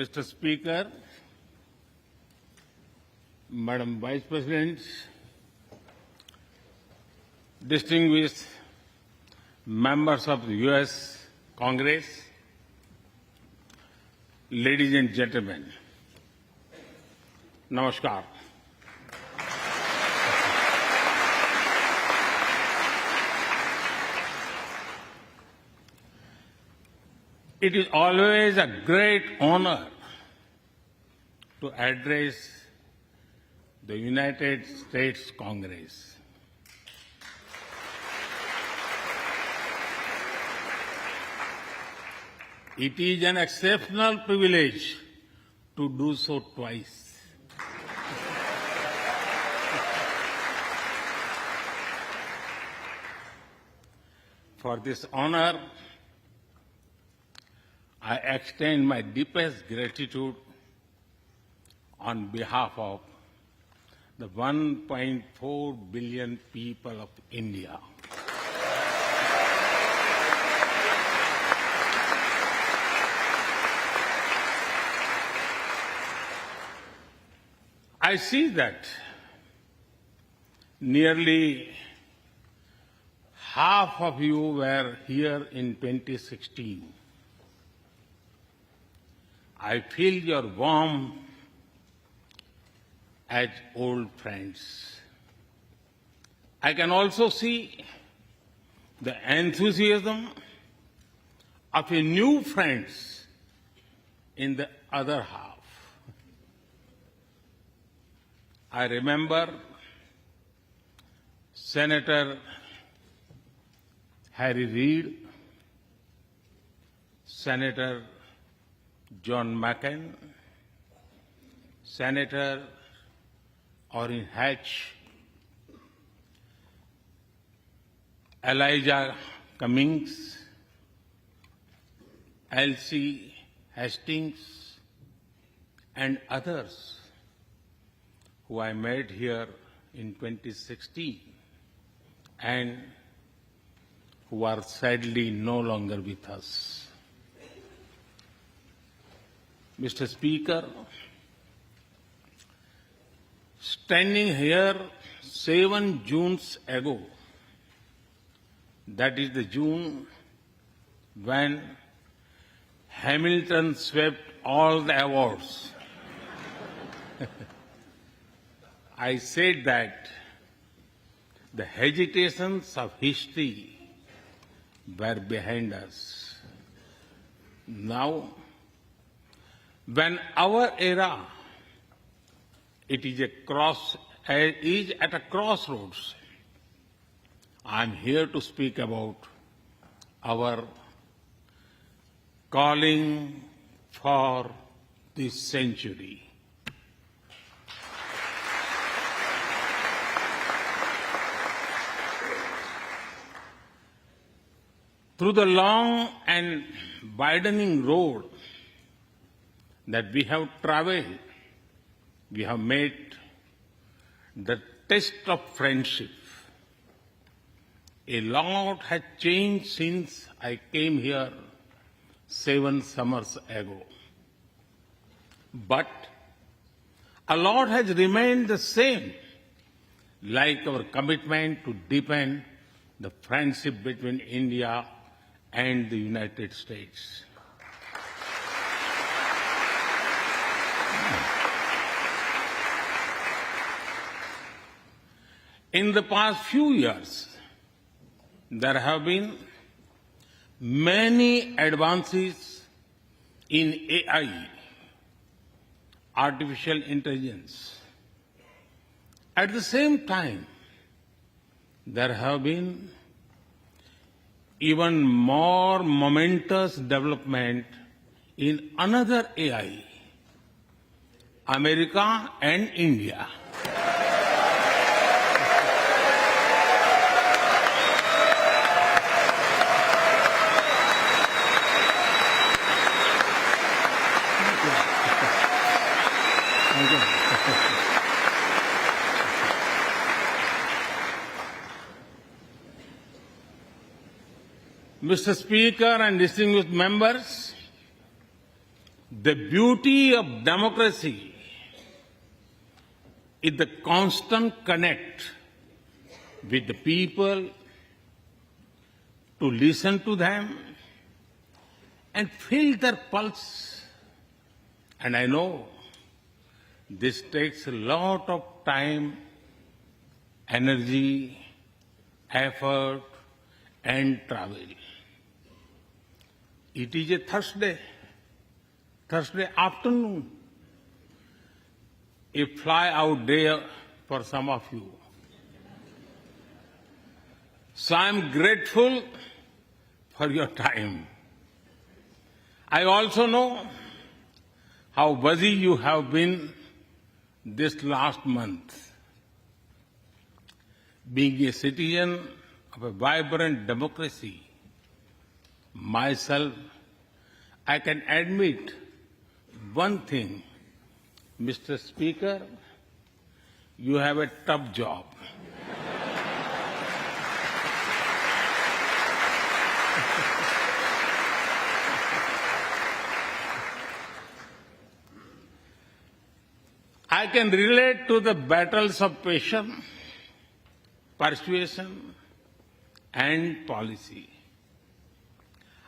Mr. Speaker, Madam Vice President, distinguished members of the U.S. Congress, ladies and gentlemen, Namaskar. It is always a great honor to address the United States Congress. It is an exceptional privilege to do so twice. For this honor, I extend my deepest gratitude on behalf of the 1.4 billion people of India. I see that nearly half of you were here in 2016. I feel your warmth as old friends. I can also see the enthusiasm of a new friends in the other half. I remember Senator Harry Reid, Senator John McCain, Senator Orrin Hatch, Elijah Cummings, Elsie Hastings, and others who I met here in 2016 and who are sadly no longer with us. Mr. Speaker, standing here 7 Junes ago, that is the June when Hamilton swept all the awards, I said that the hesitations of history were behind us. Now, when our era is at a crossroads, I am here to speak about our calling for this century. Through the long and widening road that we have traveled, we have made the test of friendship. A lot has changed since I came here 7 summers ago. But a lot has remained the same, like our commitment to deepen the friendship between India and the United States. In the past few years, there have been many advances in AI, artificial intelligence. At the same time, there have been even more momentous development in another AI, America and India. Mr. Speaker and distinguished members, The beauty of democracy is the constant connect with the people, to listen to them and feel their pulse. And I know this takes a lot of time, energy, effort, and travel. It is a Thursday afternoon, a fly-out day for some of you. So I'm grateful for your time. I also know how busy you have been this last month. Being a citizen of a vibrant democracy, myself, I can admit one thing, Mr. Speaker, you have a tough job. I can relate to the battles of patience, persuasion, and policy.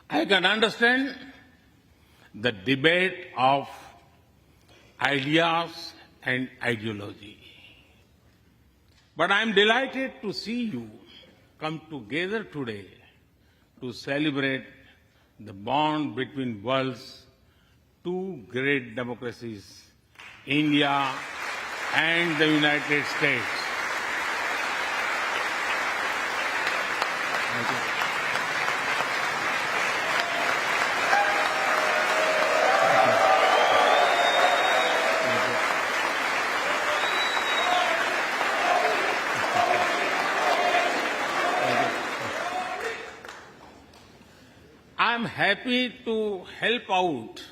I can understand the debate of ideas and ideology. But I am delighted to see you come together today to celebrate the bond between world's two great democracies, India and the United States. Thank you. I'm happy to help out.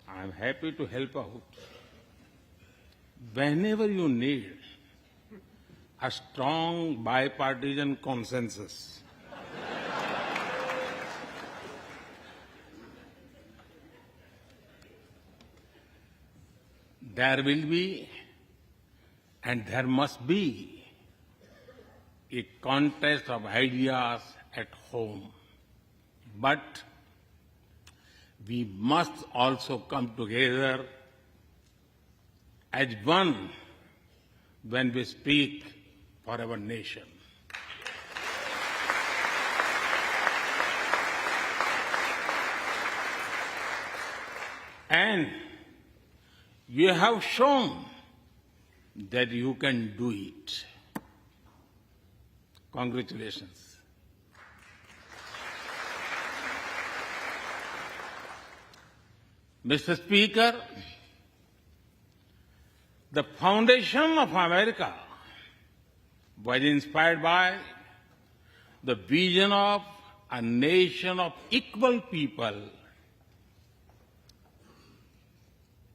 I'm happy to help out whenever you need a strong bipartisan consensus. There will be and there must be a contest of ideas at home. But we must also come together as one when we speak for our nation. And you have shown that you can do it. Congratulations. Mr. Speaker, the foundation of America was inspired by the vision of a nation of equal people.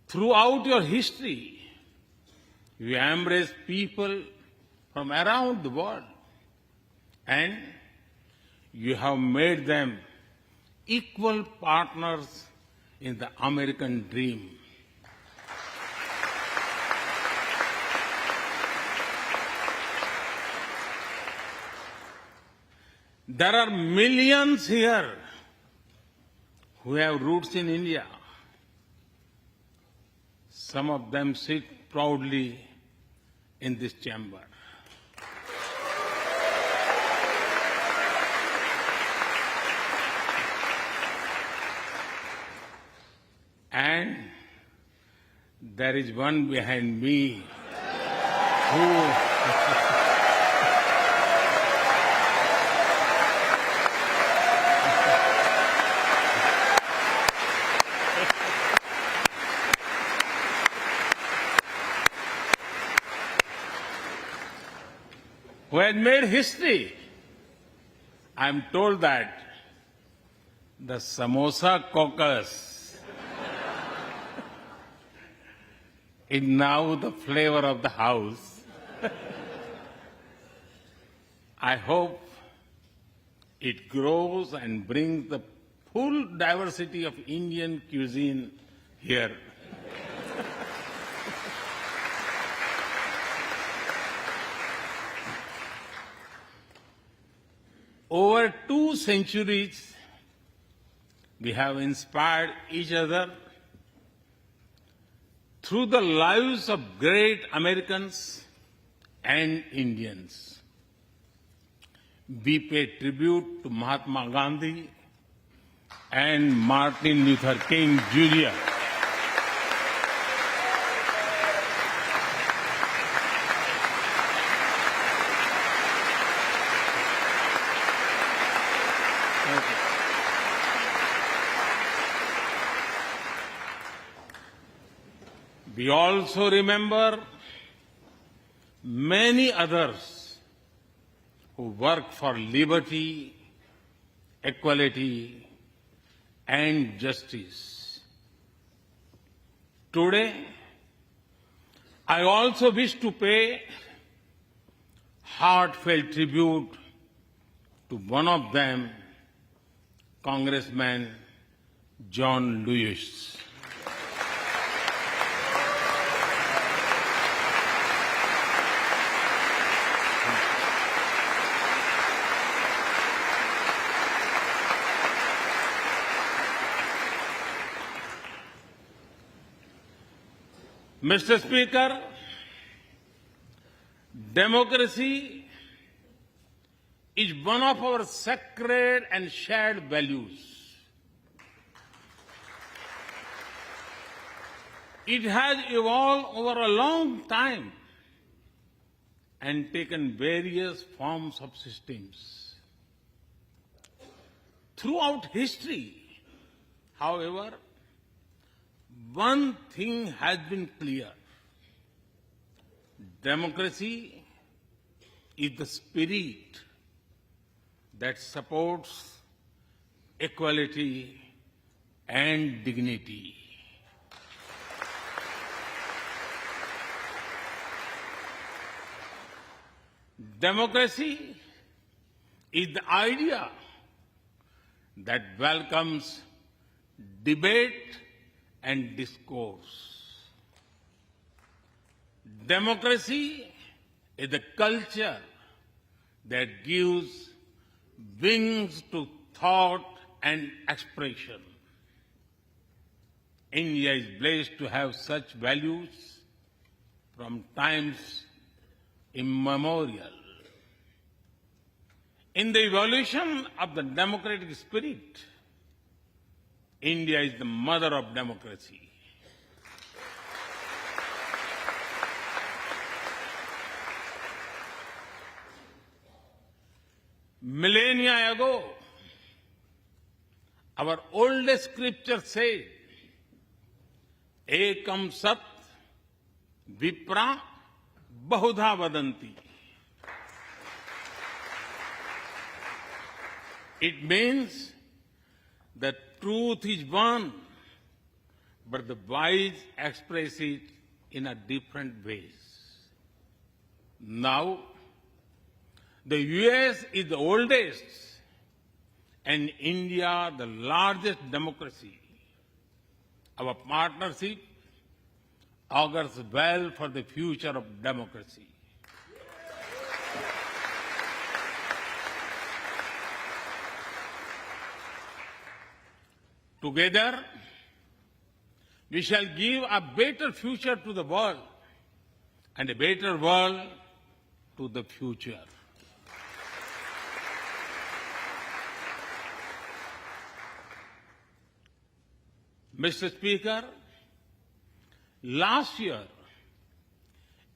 Throughout your history, you embraced people from around the world, and you have made them equal partners in the American dream. There are millions here who have roots in India. Some of them sit proudly in this chamber. And there is one behind me who has made history. I'm told that the Samosa Caucus is now the flavor of the house. I hope it grows and brings the full diversity of Indian cuisine here. Over 2 centuries, we have inspired each other through the lives of great Americans and Indians. We pay tribute to Mahatma Gandhi and Martin Luther King Jr. We also remember many others who work for liberty, equality, and justice. Today, I also wish to pay heartfelt tribute to one of them, Congressman John Lewis. Mr. Speaker, democracy is one of our sacred and shared values. It has evolved over a long time and taken various forms of systems. Throughout history, however, one thing has been clear. Democracy is the spirit that supports equality and dignity. Democracy is the idea that welcomes debate and discourse. Democracy is the culture that gives wings to thought and expression. India is blessed to have such values from times immemorial. In the evolution of the democratic spirit, India is the mother of democracy. Millennia ago, our oldest scripture said, Ekam Sat Vipra Bahudha Vadanti. It means that truth is one, but the wise express it in a different ways. Now, the US is the oldest and India the largest democracy. Our partnership augurs well for the future of democracy. Together, we shall give a better future to the world and a better world to the future. Mr. Speaker, last year,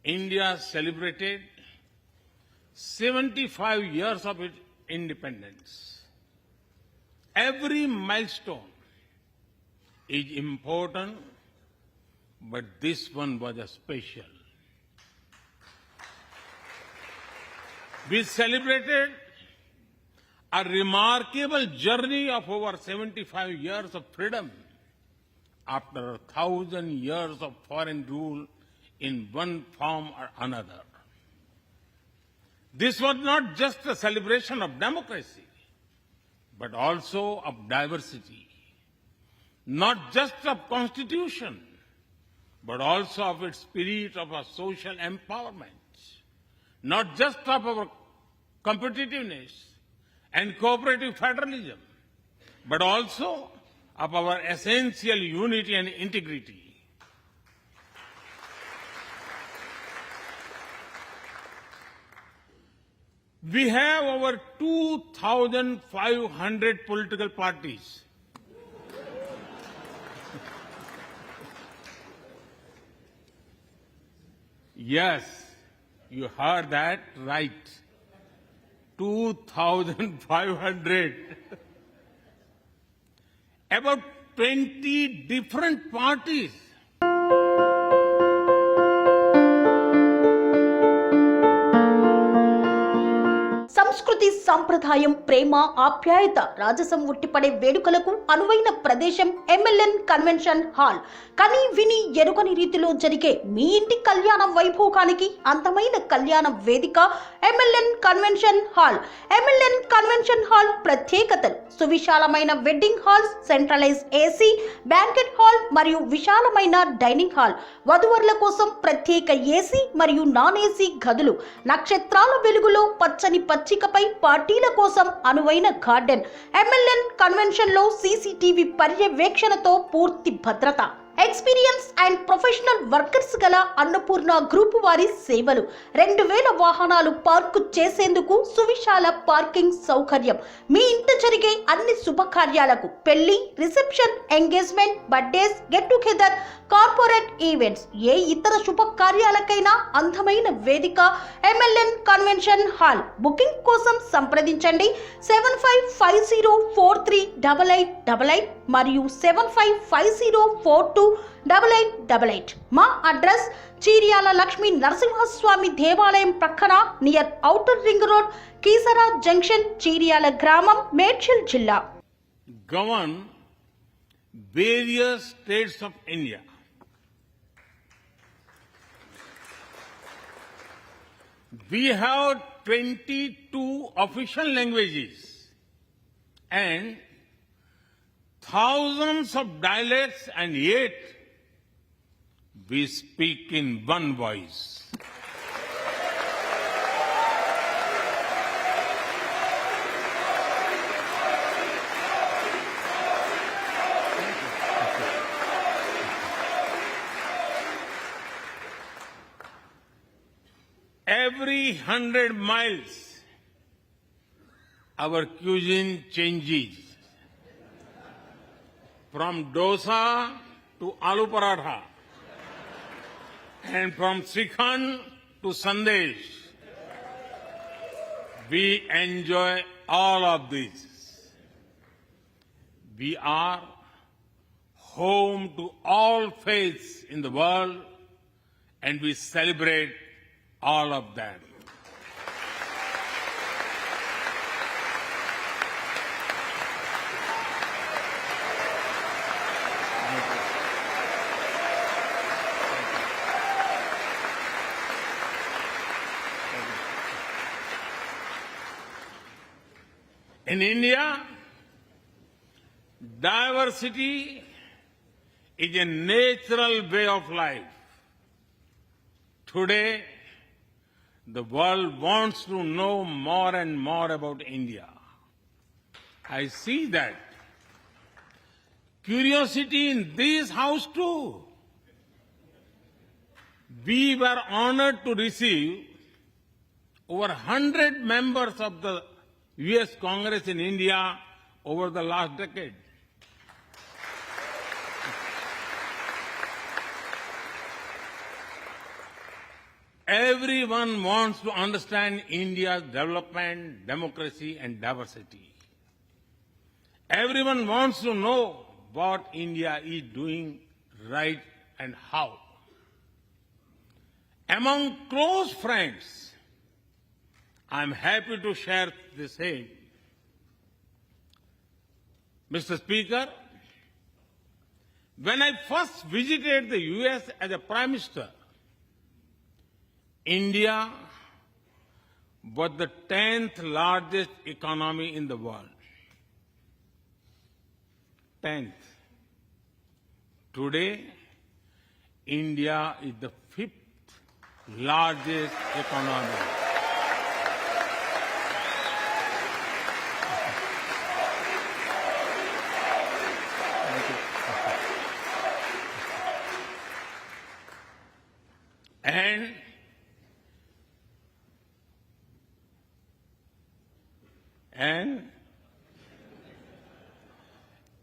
India celebrated 75 years of its independence. Every milestone is important, but this one was a special. We celebrated a remarkable journey of over 75 years of freedom after 1,000 years of foreign rule in one form or another. This was not just a celebration of democracy. but also of diversity, not just of constitution, but also of its spirit of a social empowerment, not just of our competitiveness and cooperative federalism, but also of our essential unity and integrity. We have over 2,500 political parties. Yes, you heard that right. 2,500. About 20 different parties. సంస్కృతి సంప్రదాయం ప్రేమ ఆప్యాయత రాజసం ఉట్టిపడే వేడుకలకు అనువైన ప్రదేశం MLN convention hall. కని విని ఎరుగని రీతిలో జరిగే మీ ఇంటి కళ్యాణ వైభోగానికి అందమైన కళ్యాణ వేదిక MLN convention hall. MLN convention hall ప్రత్యేకతలు: సువిశాలమైన wedding halls, centralize AC, banquet hall మరియు విశాలమైన డైనింగ్ హాల్. వధువరుల కోసం ప్రత్యేక ఏసీ మరియు నాన్ ఏసీ గదులు. నక్షత్రాల వెలుగులో పచ్చని పచ్చికపై పార్టీల కోసం అనువైన గార్డెన్. ఎంఎల్ఎన్ కన్వెన్షన్ లో సీసీటీవీ పర్యవేక్షణతో పూర్తి భద్రత. ఎక్స్పీరియన్స్ అండ్ ప్రొఫెషనల్ వర్కర్స్ గల అన్నపూర్ణ గ్రూప్ వారి సేవలు. 2000 వాహనాలు పార్కు చేసేందుకు సువిశాల పార్కింగ్ సౌకర్యం. మీ ఇంట జరిగే అన్ని శుభకార్యాలకు, పెళ్లి, reception, engagement, birthdays, get together, corporate events, ఏ ఇతర శుభకార్యాలకైనా అందమైన వేదిక ఎంఎల్ఎన్ కన్వెన్షన్ హాల్. బుకింగ్ కోసం సంప్రదించండి 7550438888 మరియు 7550428888. మా అడ్రస్ చీర్యాల లక్ష్మీ నరసింహస్వామి దేవాలయం ప్రక్కన, near outer ring road, Keesara junction, Cheeryal గ్రామం, మేడ్చల్ జిల్లా. Govern various states of India. We have 22 official languages and thousands of dialects, and yet we speak in one voice. Every 100 miles, our cuisine changes. From dosa to aloo paratha, and from Srikhand to Sandesh. We enjoy all of this. We are home to all faiths in the world, and we celebrate all of them. In India, diversity is a natural way of life. Today, the world wants to know more and more about India. I see that curiosity in this house too. We were honored to receive over 100 members of the US Congress in India over the last decade. Everyone wants to understand India's development, democracy, and diversity. Everyone wants to know what India is doing right and how. Among close friends, I'm happy to share the same. Mr. Speaker, when I first visited the US as a Prime Minister, India was the 10th largest economy in the world. 10th. Today, India is the 5th largest economy. And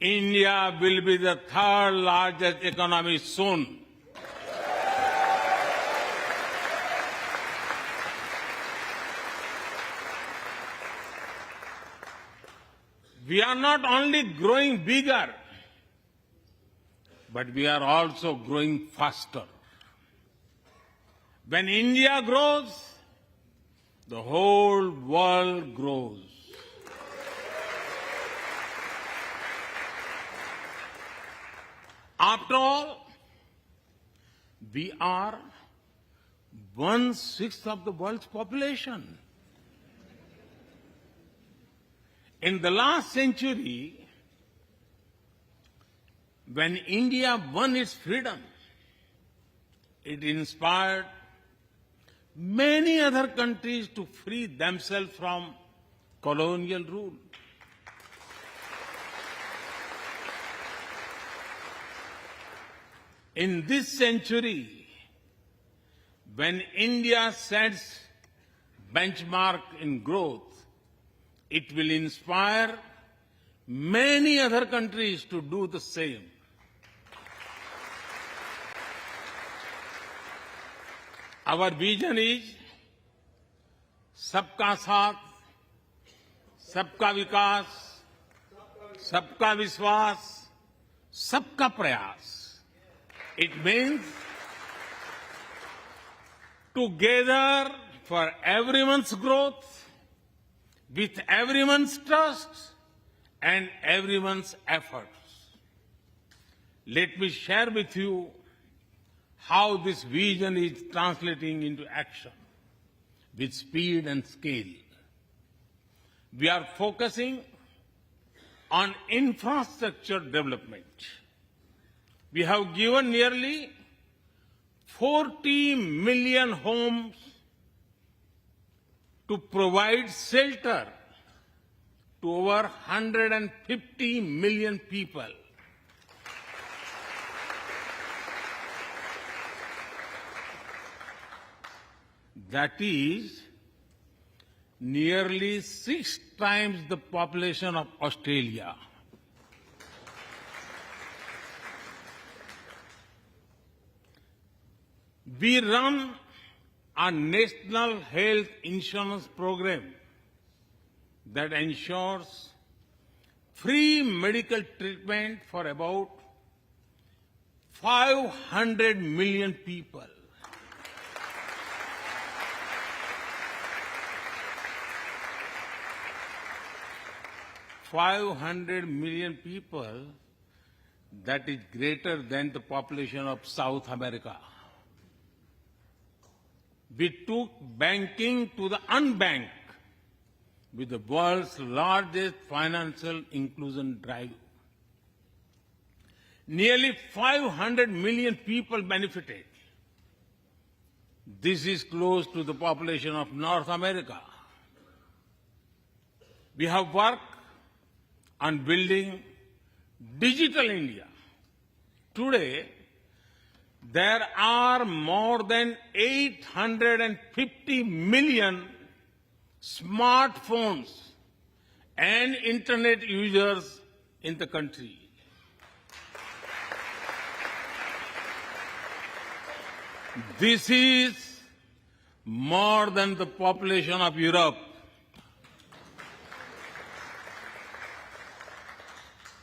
India will be the 3rd largest economy soon. We are not only growing bigger, but we are also growing faster. When India grows, the whole world grows. After all, we are 1/6 of the world's population. In the last century, when India won its freedom, it inspired many other countries to free themselves from colonial rule. In this century, when India sets benchmark in growth, it will inspire many other countries to do the same. Our vision is सबका साथ, सबका विकास, सबका विश्वास, सबका प्रयास. It means together for everyone's growth, with everyone's trust and everyone's efforts. Let me share with you how this vision is translating into action with speed and scale. We are focusing on infrastructure development. We have given nearly 40 million homes to provide shelter to over 150 million people. That is nearly 6 times the population of Australia. We run a national health insurance program that ensures free medical treatment for about 500 million people. $500 million people, that is greater than the population of South America. We took banking to the unbanked with the world's largest financial inclusion drive. Nearly 500 million people benefited. This is close to the population of North America. We have worked on building digital India. Today, there are more than 850 million smartphones and internet users in the country. This is more than the population of Europe.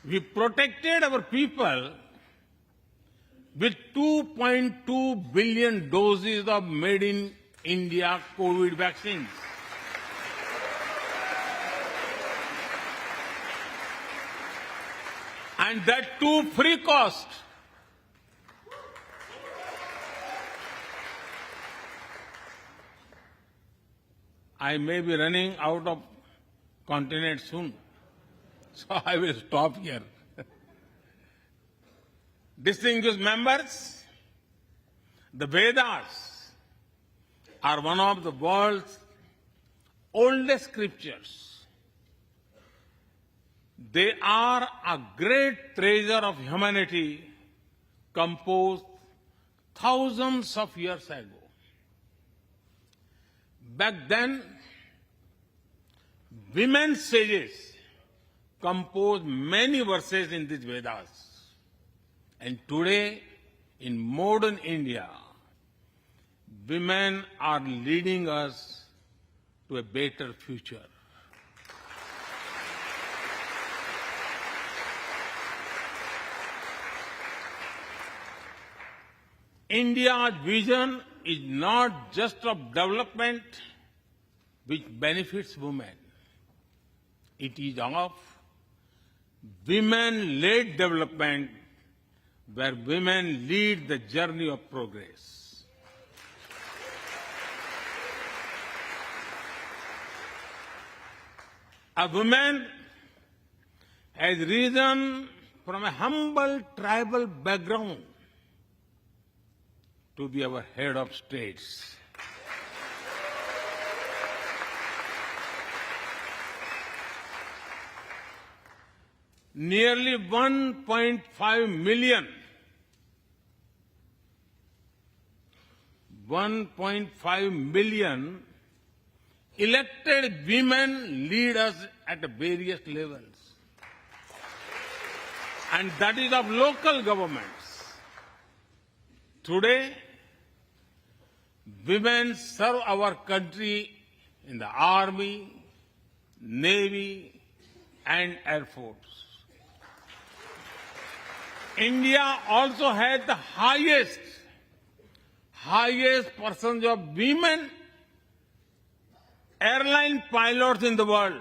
We protected our people with 2.2 billion doses of made in India COVID vaccines. And that too free cost. I may be running out of continent soon, so I will stop here. Distinguished members, the Vedas are one of the world's oldest scriptures. They are a great treasure of humanity composed thousands of years ago. Back then, women sages composed many verses in these Vedas. And today, in modern India, women are leading us to a better future. India's vision is not just of development which benefits women. It is of women-led development where women lead the journey of progress. A woman has risen from a humble tribal background to be our head of states. Nearly 1.5 million elected women lead us at various levels. And that is of local governments. Today, women serve our country in the Army, Navy, and Air Force. India also has the highest percentage of women airline pilots in the world.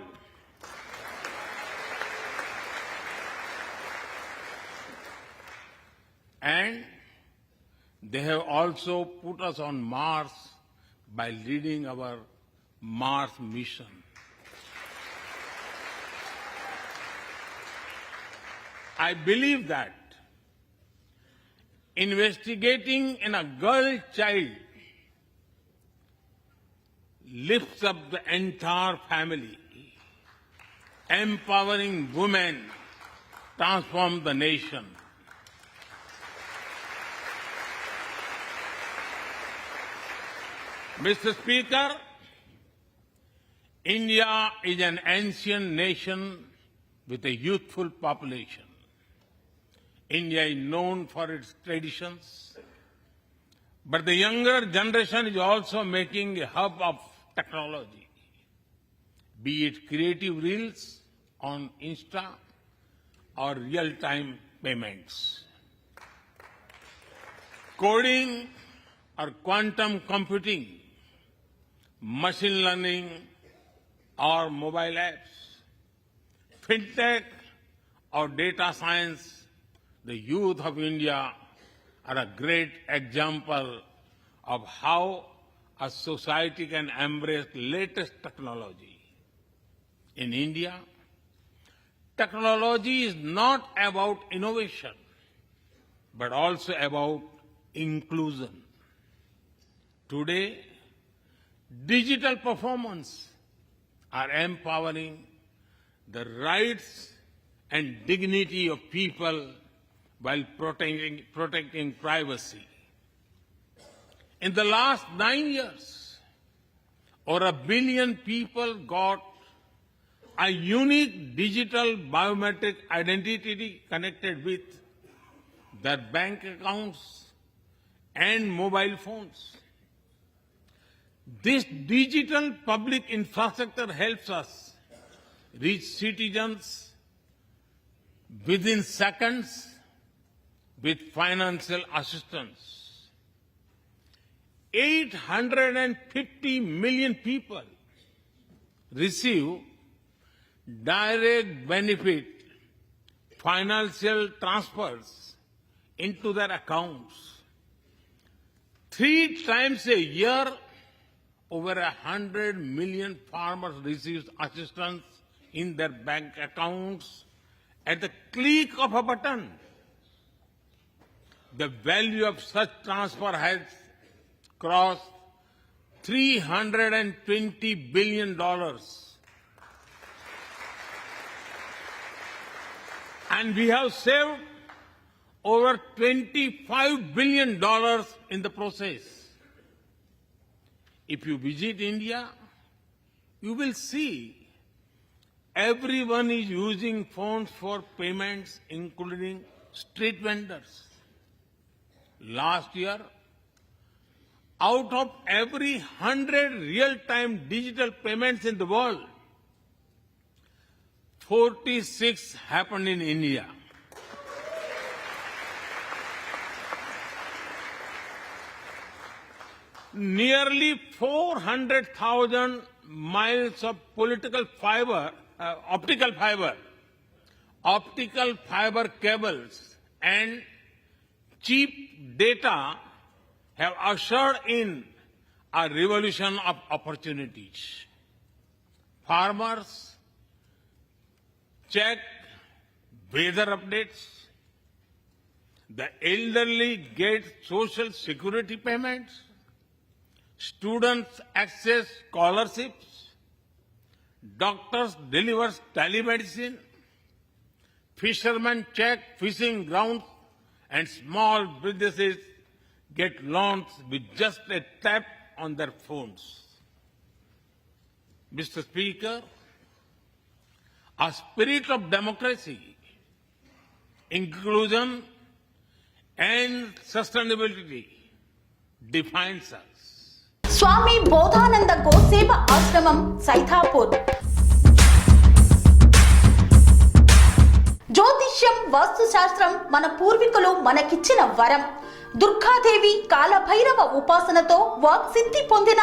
And they have also put us on Mars by leading our Mars mission. I believe that investigating in a girl child lifts up the entire family. Empowering women transforms the nation. Mr. Speaker, India is an ancient nation with a youthful population. India is known for its traditions, but the younger generation is also making a hub of technology, be it creative reels on Insta or real-time payments. Coding or quantum computing, machine learning or mobile apps, fintech or data science, the youth of India are a great example of how a society can embrace latest technology. In India, technology is not about innovation, but also about inclusion. Today, digital performance are empowering the rights and dignity of people while protecting privacy. In the last 9 years, over 1 billion people got a unique digital biometric identity connected with their bank accounts and mobile phones. This digital public infrastructure helps us reach citizens within seconds with financial assistance. 850 million people receive direct benefit financial transfers into their accounts. 3 times a year, over 100 million farmers receive assistance in their bank accounts at the click of a button. The value of such transfer has crossed $320 billion. And we have saved over $25 billion in the process. If you visit India, you will see everyone is using phones for payments, including street vendors. Last year, out of every 100 real-time digital payments in the world, 46 happened in India. Nearly 400,000 miles of optical fiber cables, and cheap data have ushered in a revolution of opportunities. Farmers check weather updates. The elderly get social security payments. Students access scholarships. Doctors deliver telemedicine. Fishermen check fishing grounds, and small businesses get loans with just a tap on their phones. Mr. Speaker, a spirit of democracy, inclusion, and sustainability defines us. స్వామి బోధానంద గోసేవ ఆశ్రమం సైథాపూర్. జ్యోతిష్యం, వాస్తుశాస్త్రం మన పూర్వీకులు మనకిచ్చిన వరం. దుర్గాదేవి, కాలభైరవ ఉపాసనతో వాక్సిద్ధి పొందిన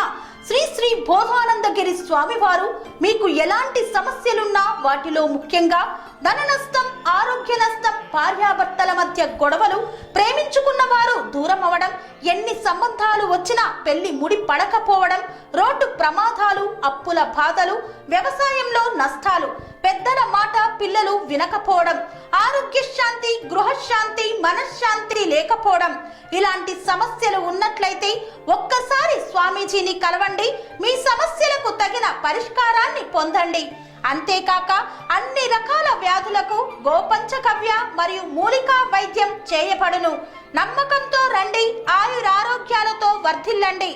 శ్రీ శ్రీ బోధానందగిరి స్వామివారు మీకు ఎలాంటి సమస్యలున్నా, వాటిలో ముఖ్యంగా ధన నష్టం, ఆరోగ్య నష్టం, భార్యాభర్తల మధ్య గొడవలు, ప్రేమించుకున్న వారు దూరం అవడం, ఎన్ని సంబంధాలు వచ్చినా పెళ్లి ముడి పడకపోవడం, రోడ్డు ప్రమాదాలు, అప్పుల బాధలు, వ్యవసాయంలో నష్టాలు, పెద్దల మాట పిల్లలు వినకపోవడం, ఆరోగ్య శాంతి, గృహశాంతి, మనశ్శాంతి లేకపోవడం, ఇలాంటి సమస్యలు ఉన్నట్లయితే ఒక్కసారి స్వామీజీని కలవండి. మీ సమస్యలకు తగిన పరిష్కారాన్ని పొందండి. అంతేకాక అన్ని రకాల వ్యాధులకు గోపంచకవ్య మరియు మూలికా వైద్యం చేయబడును. నమ్మకంతో రండి, ఆయురారోగ్యాలతో వర్ధిల్లండి.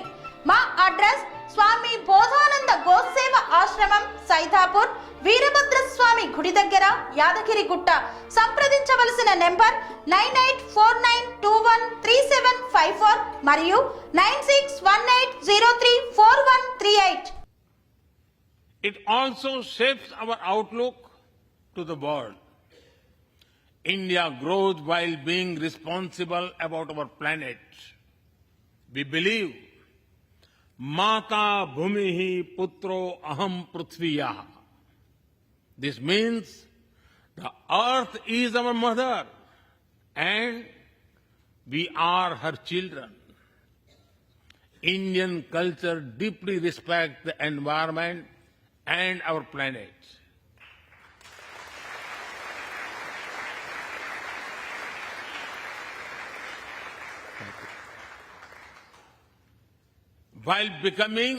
మా అడ్రస్ స్వామి బోధానంద గోసేవ ఆశ్రమం, సైథాపూర్, వీరభద్రస్వామి గుడి దగ్గర, యాదగిరిగుట్ట. సంప్రదించవలసిన నెంబర్ 9849213754 మరియు 9618034138. It also shapes our outlook to the world. India grows while being responsible about our planet. We believe Mata Bhumihi Putro Aham Prithviyah. This means the earth is our mother and we are her children. Indian culture deeply respects the environment and our planet. While becoming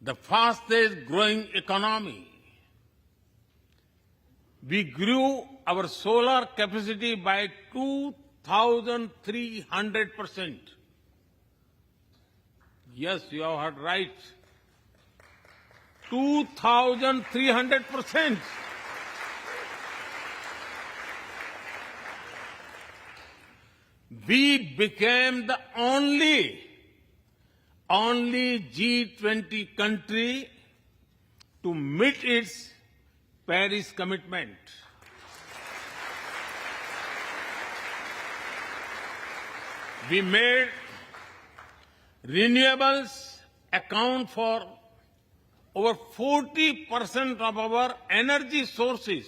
the fastest growing economy, we grew our solar capacity by 2,300%. Yes, you have heard right. 2,300%. We became the only G20 country to meet its Paris commitment. We made renewables account for over 40% of our energy sources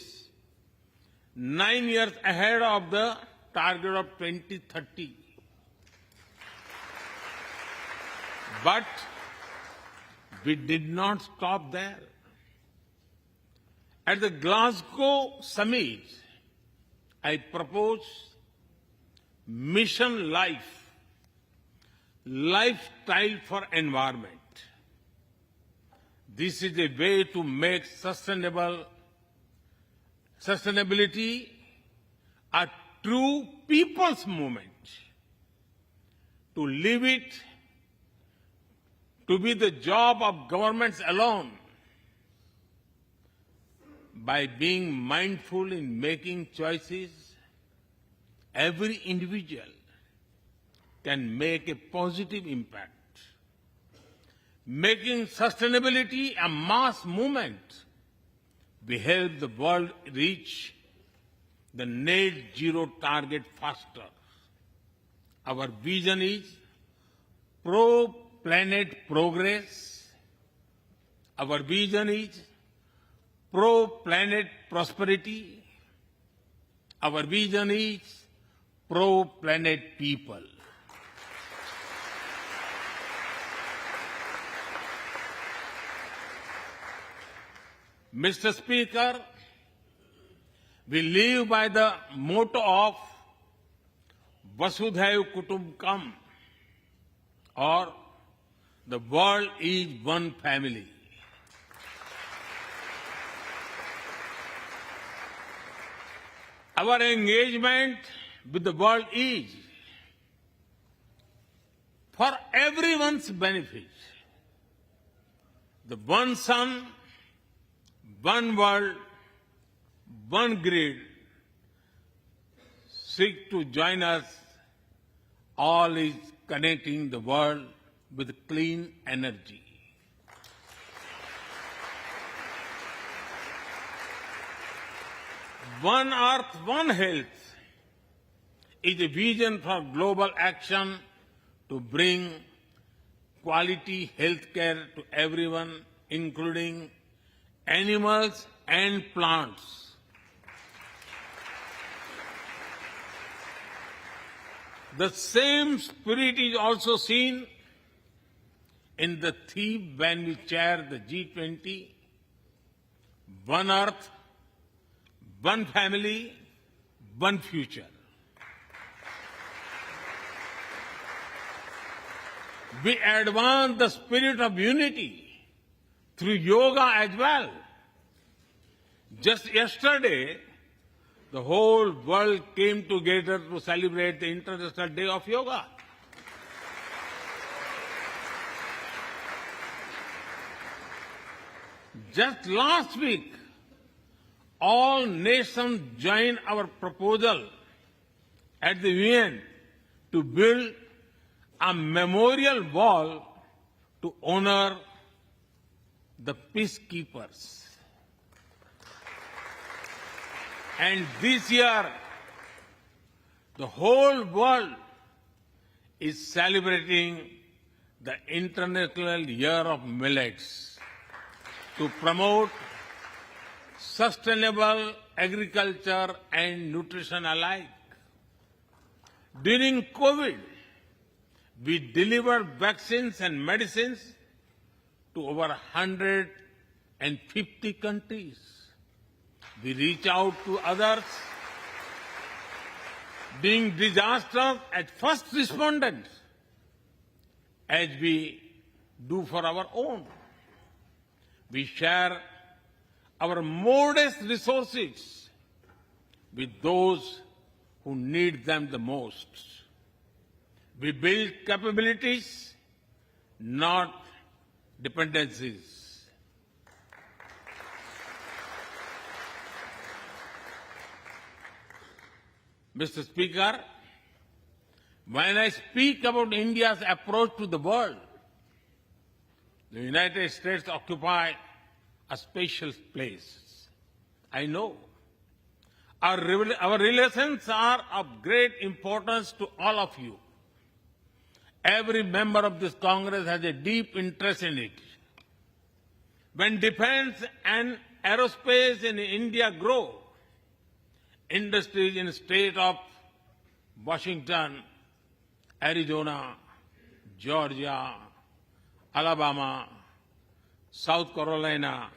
9 years ahead of the target of 2030. But we did not stop there. At the Glasgow summit, I proposed mission life, lifestyle for environment. This is a way to make sustainability a true people's movement. To leave it to be the job of governments alone, by being mindful in making choices, every individual can make a positive impact. Making sustainability a mass movement, we help the world reach the net zero target faster. Our vision is pro-planet progress. Our vision is pro-planet prosperity. Our vision is pro-planet people. Mr. Speaker, we live by the motto of Vasudhaiv Kutumbakam, or the world is one family. Our engagement with the world is for everyone's benefit. The one sun, one world, one grid seek to join us. All is connecting the world with clean energy. One Earth, One Health is a vision for global action to bring quality health care to everyone, including animals and plants. The same spirit is also seen in the theme when we chair the G20, One Earth, One Family, One Future. We advance the spirit of unity through yoga as well. Just yesterday, the whole world came together to celebrate the International Day of Yoga. Just last week, all nations joined our proposal at the UN to build a memorial wall to honor the peacekeepers. And this year, the whole world is celebrating the International Year of Millets to promote sustainable agriculture and nutrition alike. During COVID, we delivered vaccines and medicines to over 150 countries. We reach out to others, being disasters as first responders, as we do for our own. We share our modest resources with those who need them the most. We build capabilities, not dependencies. Mr. Speaker, when I speak about India's approach to the world, the United States occupy a special place. I know. Our relations are of great importance to all of you. Every member of this Congress has a deep interest in it. When defense and aerospace in India grow, industries in the state of Washington, Arizona, Georgia, Alabama, South Carolina,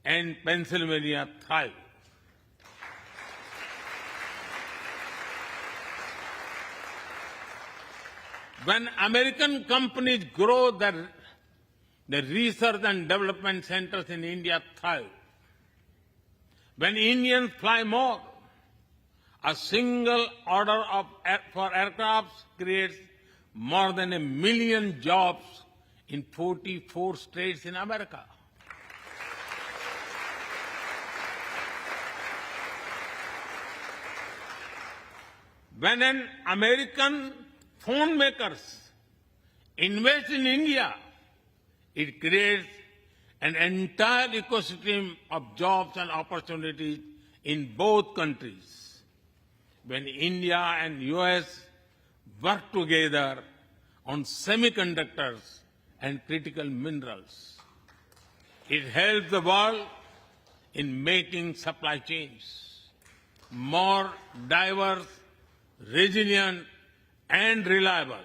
and Pennsylvania thrive. When American companies grow, the research and development centers in India thrive. When Indians fly more, a single order for aircrafts creates more than 1 million jobs in 44 states in America. When an American phone makers invest in India, it creates an entire ecosystem of jobs and opportunities in both countries. When India and US work together on semiconductors and critical minerals, it helps the world in making supply chains more diverse, resilient, and reliable.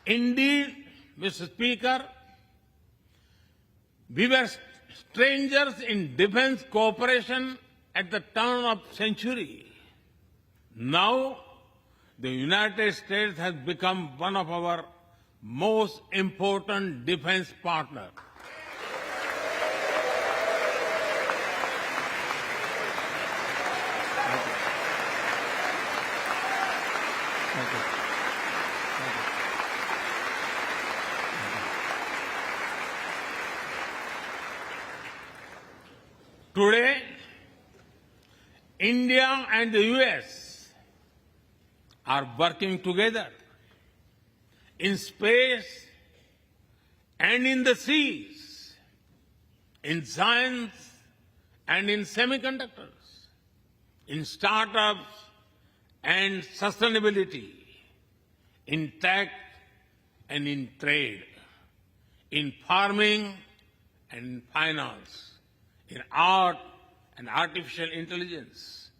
Indeed, Mr. Speaker, we were strangers in defense cooperation at the turn of the century. Now, the United States has become one of our most important defense partners. Today, India and the US are working together in space and in the seas, in science and in semiconductors, in startups and sustainability, in tech and in trade, in farming and finance, in art and artificial intelligence,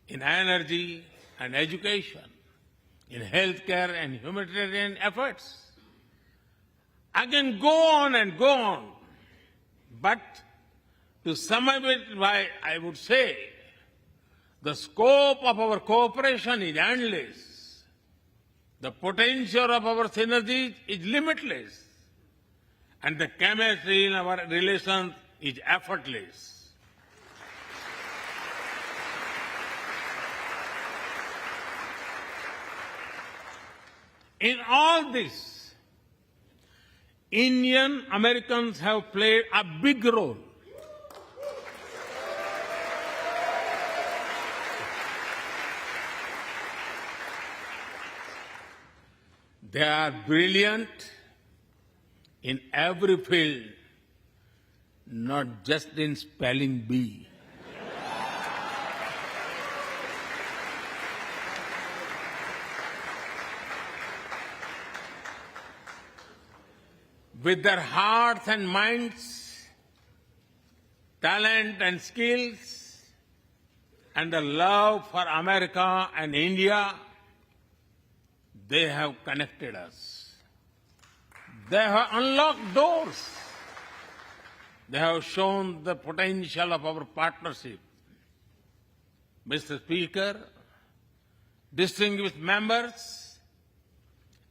in energy and education, in healthcare and humanitarian efforts. I can go on and go on, but to sum up it, I would say the scope of our cooperation is endless. The potential of our synergies is limitless. And the chemistry in our relations is effortless. In all this, Indian Americans have played a big role. They are brilliant in every field, not just in spelling bee. With their hearts and minds, talent and skills, and the love for America and India, they have connected us. They have unlocked doors. They have shown the potential of our partnership. Mr. Speaker, distinguished members,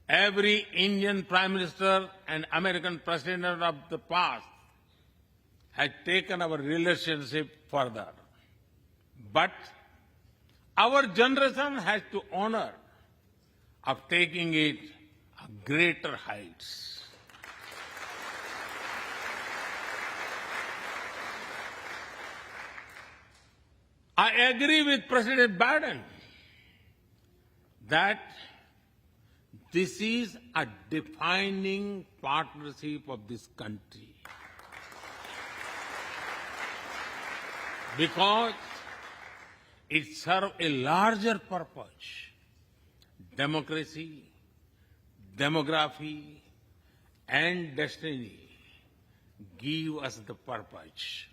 every Indian Prime Minister and American President of the past has taken our relationship further. But our generation has to honor of taking it to greater heights. I agree with President Biden that this is a defining partnership of this country, because it serves a larger purpose: democracy, demography, and destiny give us the purpose.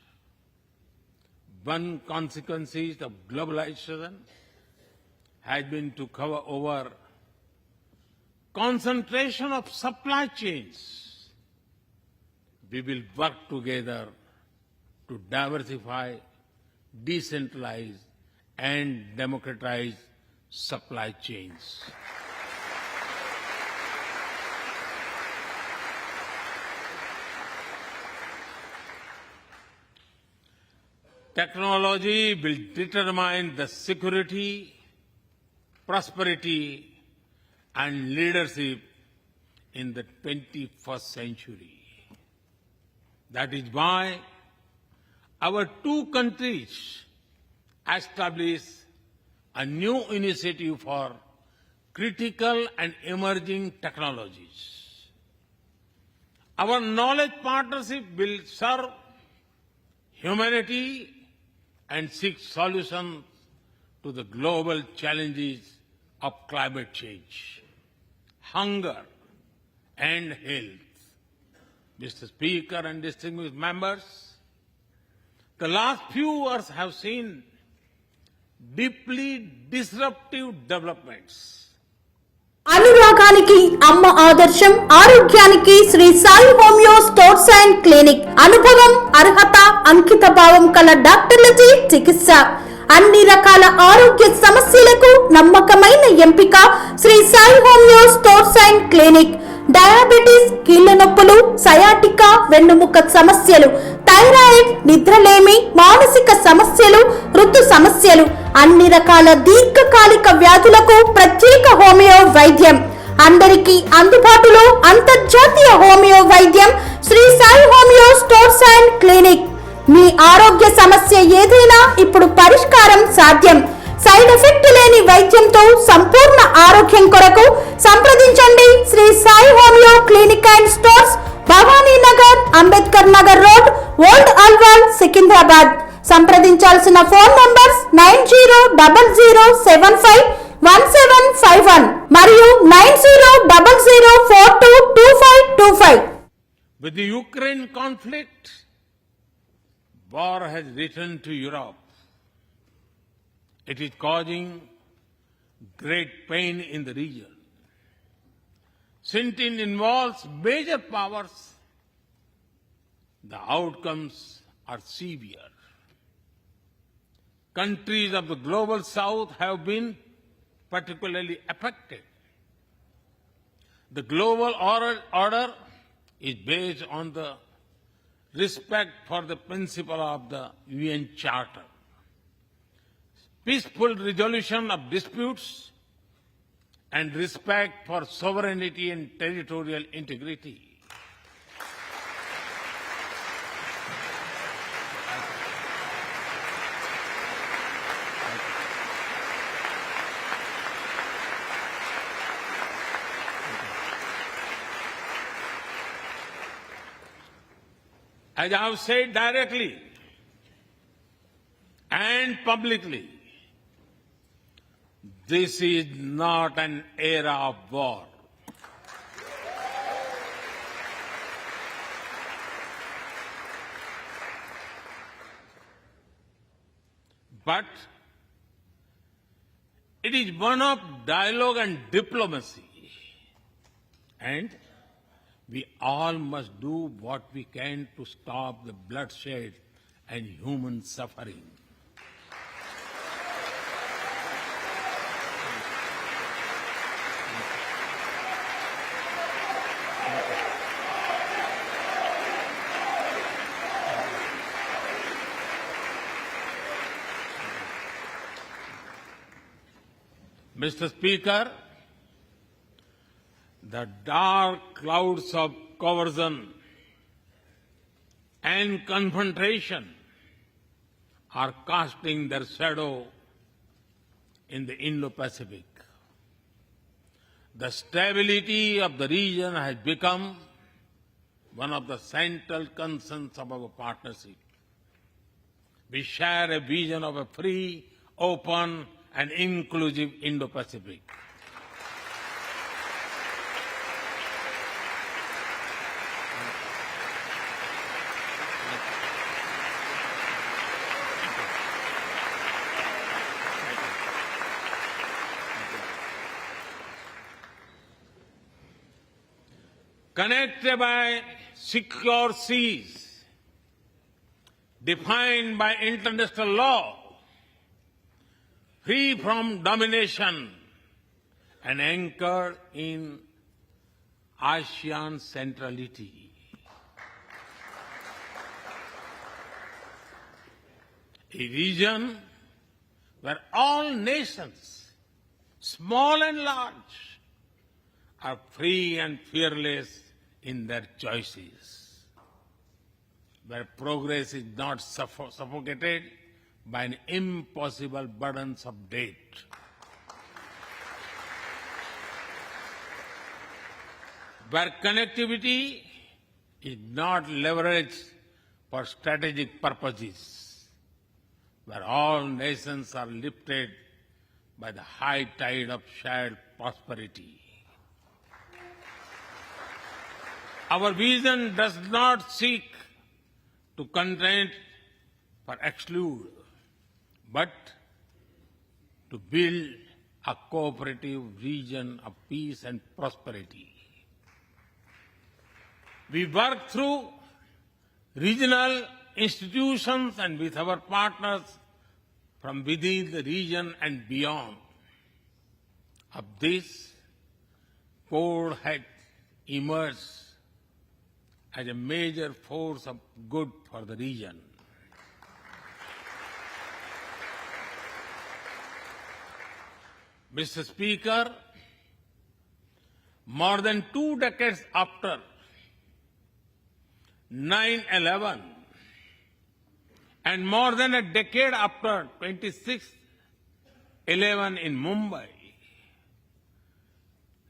One consequence of globalization has been to cover over concentration of supply chains. We will work together to diversify, decentralize, and democratize supply chains. Technology will determine the security, prosperity, and leadership in the 21st century. That is why our two countries established a new initiative for critical and emerging technologies. Our knowledge partnership will serve humanity and seek solutions to the global challenges of climate change, hunger, and health. Mr. Speaker and distinguished members, the last few years have seen deeply disruptive developments. అనురాగానికి అమ్మ ఆదర్శం, ఆరోగ్యానికి Sri Sai homeo stores and clinic. అనుభవం, అర్హత, అంకిత భావం కల డాక్టర్లచే చికిత్స. అన్ని రకాల ఆరోగ్య సమస్యలకు నమ్మకమైన ఎంపిక Sri Sai homeo stores and clinic. Diabetes, కీళ్ల నొప్పులు, సయాటికా, వెన్నుముక సమస్యలు, థైరాయిడ్, నిద్రలేమి, మానసిక సమస్యలు, ఋతు సమస్యలు, అన్ని రకాల దీర్ఘకాలిక వ్యాధులకు ప్రత్యేక హోమియో వైద్యం. అందరికీ అందుబాటులో అంతర్జాతీయ హోమియో వైద్యం Shri Sai homeo stores and clinic. మీ ఆరోగ్య సమస్య ఏదైనా ఇప్పుడు పరిష్కారం సాధ్యం. సైడ్ ఎఫెక్ట్ లేని వైద్యంతో సంపూర్ణ ఆరోగ్యం కొరకు సంప్రదించండి Shri Sai homeo clinic and stores, Bhavani Nagar, Ambedkar Nagar road, old Alwal, Secunderabad. సంప్రదించాల్సిన ఫోన్ నంబర్స్ 9000751751 మరియు 9000422525. With the Ukraine conflict, war has returned to Europe. It is causing great pain in the region. Since it involves major powers, the outcomes are severe. Countries of the global south have been particularly affected. The global order is based on the respect for the principle of the UN Charter, peaceful resolution of disputes, and respect for sovereignty and territorial integrity. As I have said directly and publicly, this is not an era of war. But it is one of dialogue and diplomacy. And we all must do what we can to stop the bloodshed and human suffering. Mr. Speaker, the dark clouds of coercion and confrontation are casting their shadow in the Indo-Pacific. The stability of the region has become one of the central concerns of our partnership. We share a vision of a free, open, and inclusive Indo-Pacific. Connected by secure seas, defined by international law, free from domination, and anchored in ASEAN centrality. A region where all nations, small and large, are free and fearless in their choices, where progress is not suffocated by an impossible burdens of debt. Where connectivity is not leveraged for strategic purposes, where all nations are lifted by the high tide of shared prosperity. Our vision does not seek to contain or exclude, but to build a cooperative region of peace and prosperity. We work through regional institutions and with our partners from within the region and beyond. Of this, Quad had emerged as a major force of good for the region. Mr. Speaker, more than 2 decades after 9/11 and more than a decade after 26/11 in Mumbai,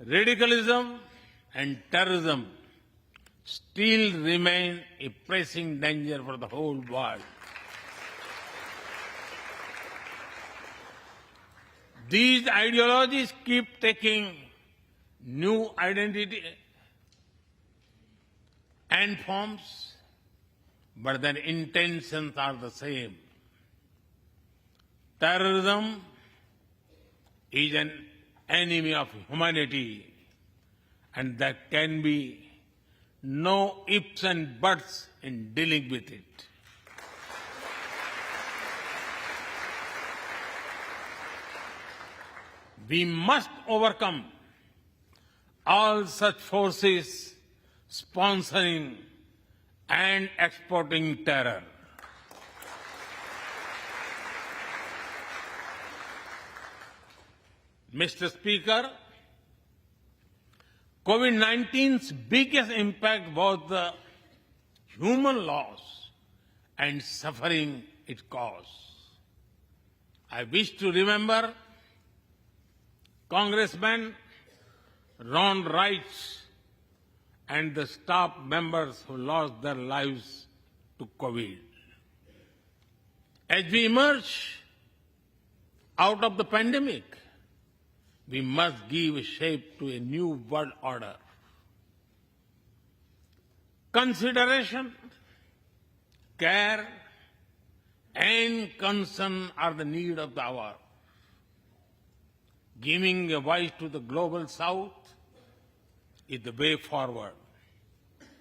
radicalism and terrorism still remain a pressing danger for the whole world. These ideologies keep taking new identity and forms, but their intentions are the same. Terrorism is an enemy of humanity, and there can be no ifs and buts in dealing with it. We must overcome all such forces sponsoring and exporting terror. Mr. Speaker, COVID-19's biggest impact was the human loss and suffering it caused. I wish to remember Congressman Ron Wright and the staff members who lost their lives to COVID. As we emerge out of the pandemic, we must give shape to a new world order. Consideration, care, and concern are the need of the hour. Giving a voice to the global south is the way forward.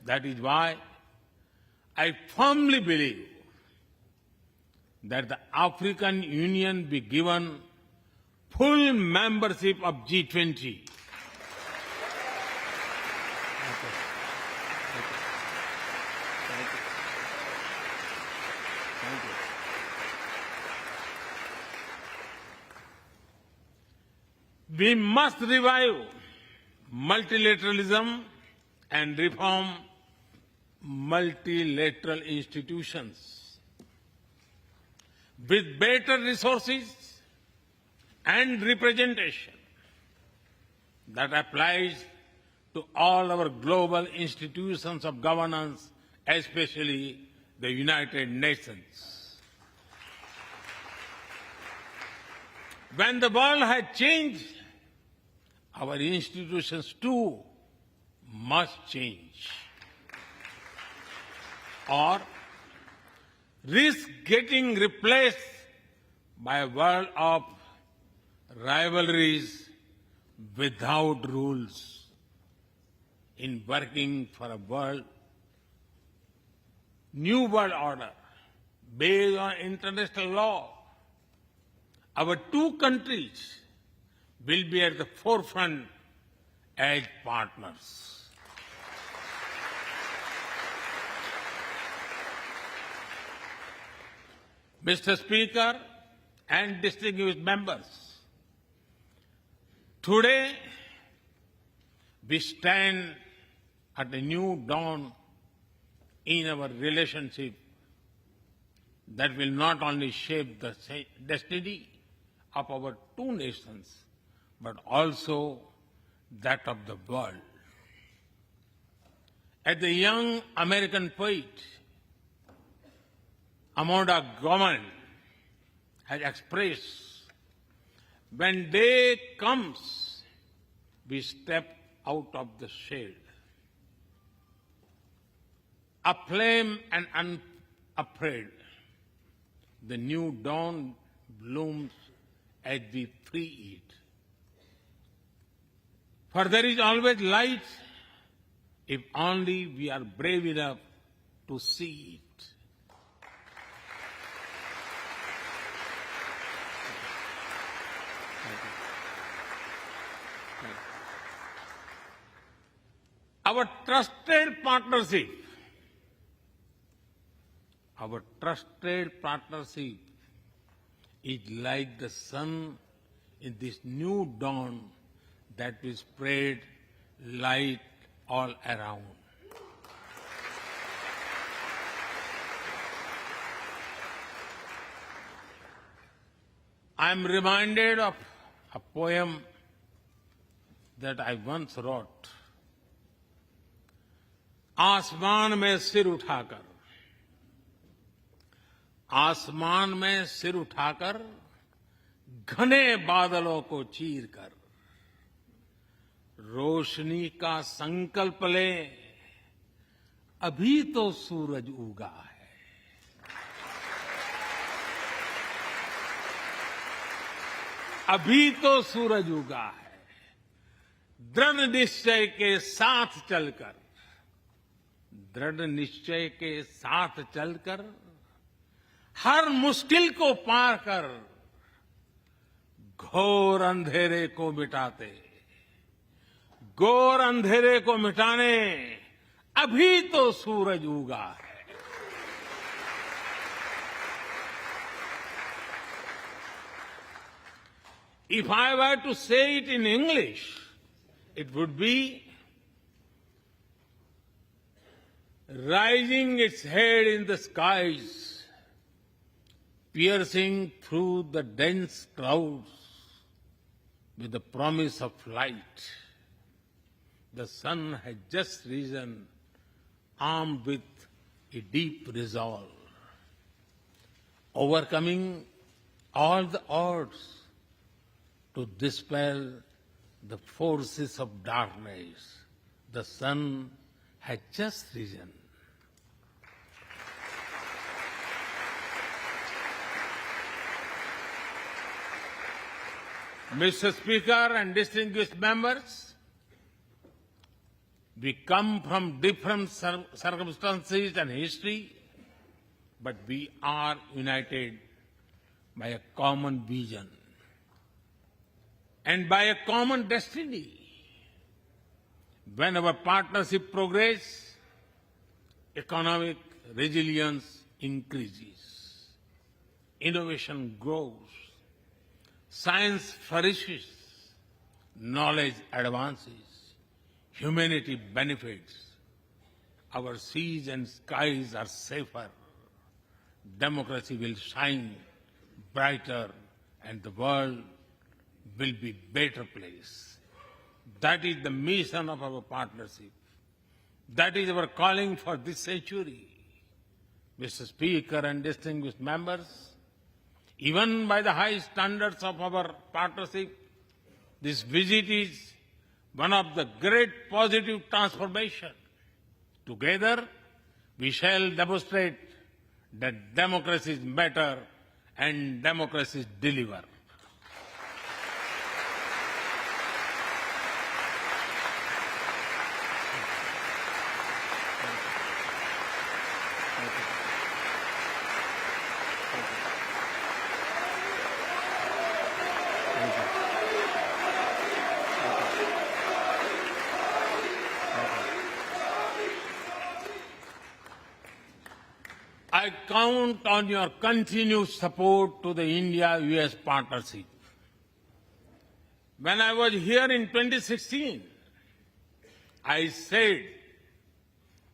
That is why I firmly believe that the African Union be given full membership of G20. We must revive multilateralism and reform multilateral institutions. With better resources and representation that applies to all our global institutions of governance, especially the United Nations. When the world has changed, our institutions too must change, or risk getting replaced by a world of rivalries without rules. In working for a new world order based on international law, our two countries will be at the forefront as partners. Mr. Speaker and distinguished members, today we stand at a new dawn in our relationship that will not only shape the destiny of our two nations, but also that of the world. As the young American poet Amanda Gorman has expressed, when day comes, we step out of the shade. Aflame and unafraid, the new dawn blooms as we free it. For there is always light if only we are brave enough to see it. Our trusted partnership is like the sun in this new dawn that will spread light all around. I am reminded of a poem that I once wrote. आसमान में सिर उठाकर, आसमान में सिर उठाकर, घने बादलों को चीरकर, रोशनी का संकल्प ले, अभी तो सूरज उगा है। अभी तो सूरज उगा है। दृढ़ निश्चय के साथ चलकर, दृढ़ निश्चय के साथ चलकर, हर मुश्किल को पार कर, घोर अंधेरे को मिटाते, घोर अंधेरे को मिटाने अभी तो सूरज उगा है। If I were to say it in English, it would be rising its head in the skies, piercing through the dense clouds with the promise of light. The sun has just risen, armed with a deep resolve, overcoming all the odds to dispel the forces of darkness. The sun has just risen. Mr. Speaker and distinguished members, we come from different circumstances and history, but we are united by a common vision and by a common destiny. When our partnership progresses, economic resilience increases, innovation grows, science flourishes, knowledge advances, humanity benefits, our seas and skies are safer, democracy will shine brighter, and the world will be a better place. That is the mission of our partnership. That is our calling for this century. Mr. Speaker and distinguished members, even by the high standards of our partnership, this visit is one of the great positive transformation. Together, we shall demonstrate that democracy is better and democracy deliver. I count on your continued support to the India-US partnership. When I was here in 2016, I said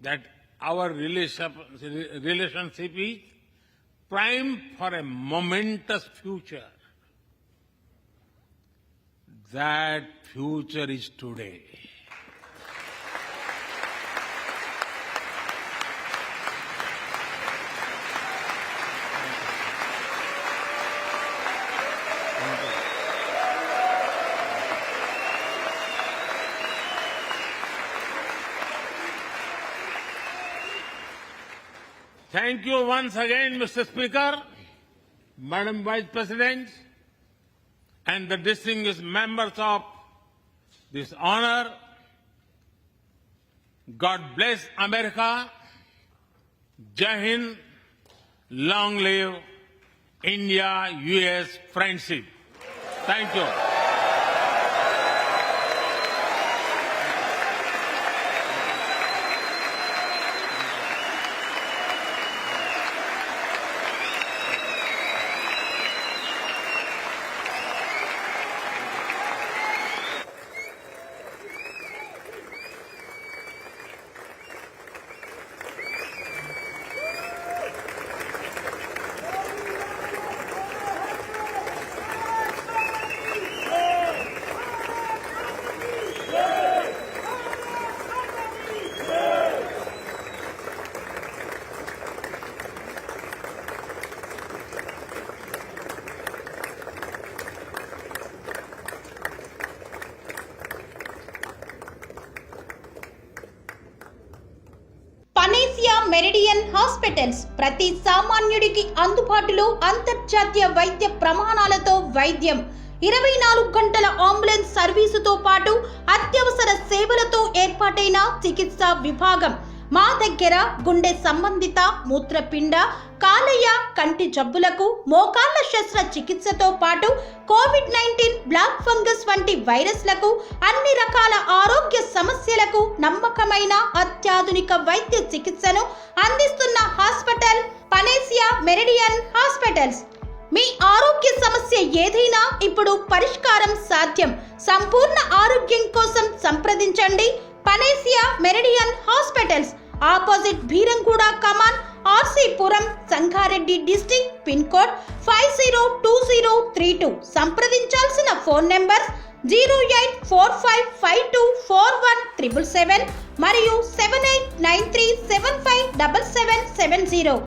that our relationship is primed for a momentous future. That future is today. Thank you once again, Mr. Speaker, Madam Vice President, and the distinguished members of this honor. God bless America. Jai Hind. Long live India-US friendship. Thank you. Panacea Meridian hospitals ప్రతి సామాన్యుడికి అందుబాటులో అంతర్జాతీయ వైద్య ప్రమాణాలతో వైద్యం 24 గంటల ambulance సర్వీసుతో పాటు అత్యవసర సేవలతో ఏర్పాటైన చికిత్సా విభాగం. మా దగ్గర గుండె సంబంధిత, మూత్రపిండ, కాలేయ, కంటి జబ్బులకు, మోకాళ్ల శస్త్ర చికిత్సతో పాటు కోవిడ్-19, బ్లాక్ ఫంగస్ వంటి వైరస్లకు, అన్ని రకాల ఆరోగ్య సమస్యలకు నమ్మకమైన అత్యాధునిక వైద్య చికిత్సను అందిస్తున్న హాస్పిటల్ పనేసియా మెరిడియన్ హాస్పిటల్స్. మీ ఆరోగ్య సమస్య ఏదైనా ఇప్పుడు పరిష్కారం సాధ్యం. సంపూర్ణ ఆరోగ్యం కోసం సంప్రదించండి Panacea Meridian hospitals. Opposite Bheeramguda Kaman, RC Puram, Sangareddy district. Pin code 502032. సంప్రదించాల్సిన ఫోన్ నెంబర్ 0845524177 మరియు 7893757770.